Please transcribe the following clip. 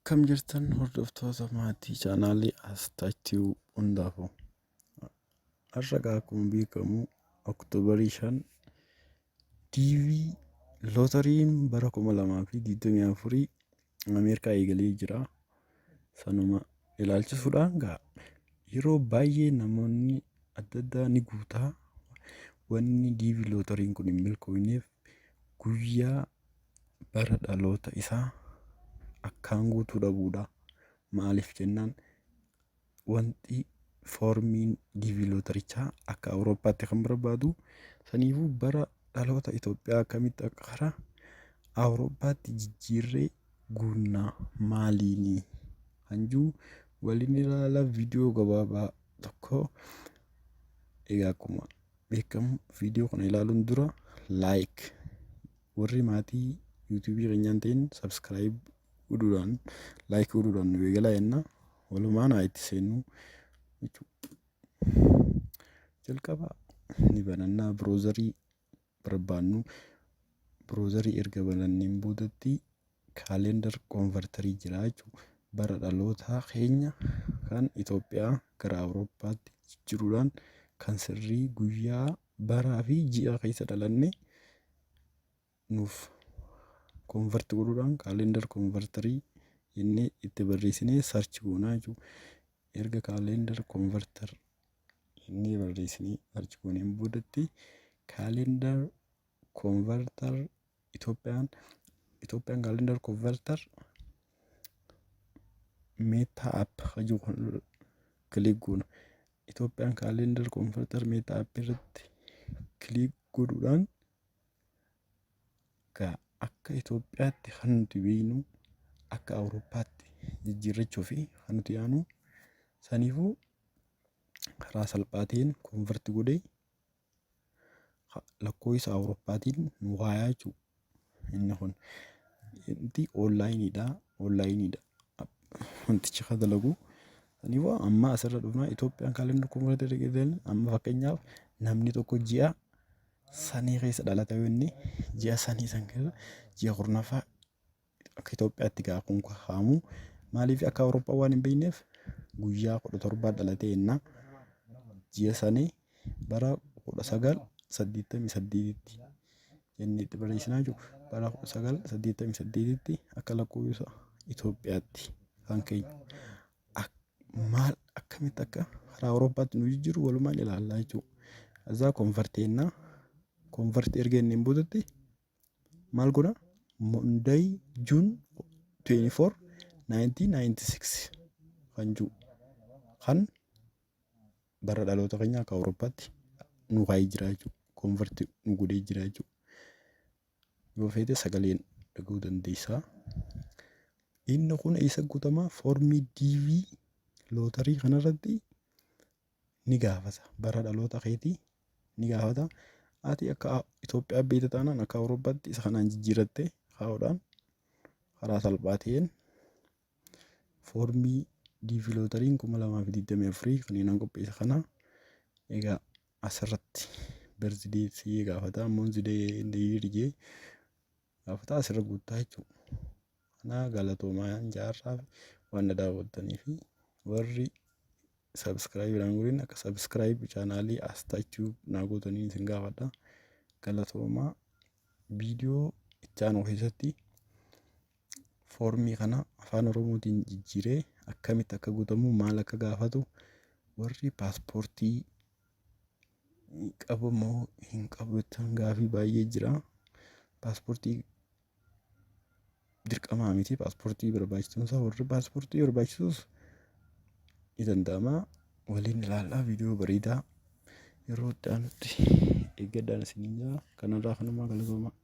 Akkam jirtan hordoftoota maatii chaanaalii Asxaachuu hundaafuu. Har'a akkuma beekamu Oktoobarii 5 TV lootariin bara 2024 Ameerikaa eegalee jira. Sanuma ilaalchisuudhaan yeroo baay'ee namoonni adda addaa ni guutaa. Wanni TV lootariin kun hin milkoofneef guyyaa bara dhaloota isaa akkaan guutuu dhabuudha. Maaliif jennaan wanti foormiin DV lootarichaa akka Awurooppaatti kan barbaadu saniifuu bara dhaloota Itoophiyaa akkamitti akka karaa Awurooppaatti jijjiirree guunnaa maaliini hanjuu waliin ilaala viidiyoo gabaabaa tokko. Egaa akkuma beekamu viidiyoo kana ilaaluun dura warri maatii yuutuubii keenyaan ta'in subscribe godhuudhaan godhuudhaan nu eegalaa jenna. Walumaan haa itti seennu jalqaba ni banannaa biroozarii barbaannu. Biroozarii erga bananneen boodatti kaalendar konvertarii jira jechuudha. Bara dhaloota keenya kan Itoophiyaa gara Awurooppaatti jijjiiruudhaan kan sirrii guyyaa baraa fi ji'a keessa dhalanne nuuf konverti godhuudhaan kaalendar konvertarii inni itti barreessinee sarchi goonaa jechuudha. Erga kaalendar konvertar inni barreessinee sarchi gooneen boodatti kaalendar konvertar Itoophiyaan kaalendar konvertar meeta app hajuu kilik goona. Itoophiyaan kaalendar konvertar meeta app irratti kilik godhuudhaan akka Itoophiyaatti kan nuti beeknu akka Awurooppaatti jijjiirrachuu fi kan nuti yaanu saniifuu karaa salphaatiin konverti godhee lakkoofsa Awurooppaatiin nu waayaa jechuudha. Inni kun onlaayiniidha. Wantichi kan dalagu saniifuu amma asirra dhufnaa Itoophiyaan kaalendar konvertar jedhanii amma fakkeenyaaf namni tokko ji'a sanii keessa dhalata yoo inni ji'a sanii san keessa ji'a kurnaffaa akka Itoophiyaatti kun kaa'amu. Maaliif akka Awurooppaa waan hin beekneef guyyaa 17 dhalatee jenna. Ji'a sanii bara 1988tti jennee itti barreessinaa jechuudha. Bara 1988tti akka lakkoofsa Itoophiyaatti kan keenya maal akkamitti akka karaa Awurooppaatti nu jijjiiru walumaan ilaallaa jechuudha. Azaa konverteenna konverti erga inni boodatti maal godha Monday June 24 1996 kan jiru kan bara dhaloota keenya akka Awurooppaatti nu waa'ee jira jechuudha. Konverti nu godhee jira jechuudha. Yoo feete sagaleen dhaguu dandeessaa. Inni kun isa guutamaa foormii DV lootarii kanarratti ni gaafata. Bara dhaloota keetii ni gaafata. Ati akka Itoophiyaa beekta taanaan akka Awurooppaatti isa kanaan jijjiirattee kaa'uudhaan karaa salphaa ta'een foormii DV lootariin 2024 kanneen qopheessa kana egaa asirratti birthday si gaafata. Monthday indee gaafata asirra guuttaa jechuudha. Kana galatoomaa jaarraaf waan daawwattanii fi warri subscribe godhin akka subscribe chaanaalii Asxaachuu naa gootanii isin gaafadha. Galatoomaa viidiyoo itti aanu keessatti foormii kana afaan Oromootiin jijjiiree akkamitti akka guutamu maal akka gaafatu warri paaspoortii qabu moo hin qabu gaafii baay'ee jira. Paaspoortii dirqamaa miti. Paaspoortii barbaachisuusaa warri paaspoortii barbaachisus ni danda'ama. Waliin ilaalaa viidiyoo bareedaa yeroo itti aanutti eeggadhaan isiniin jira. Kanarraa kanumaa galatoomaa.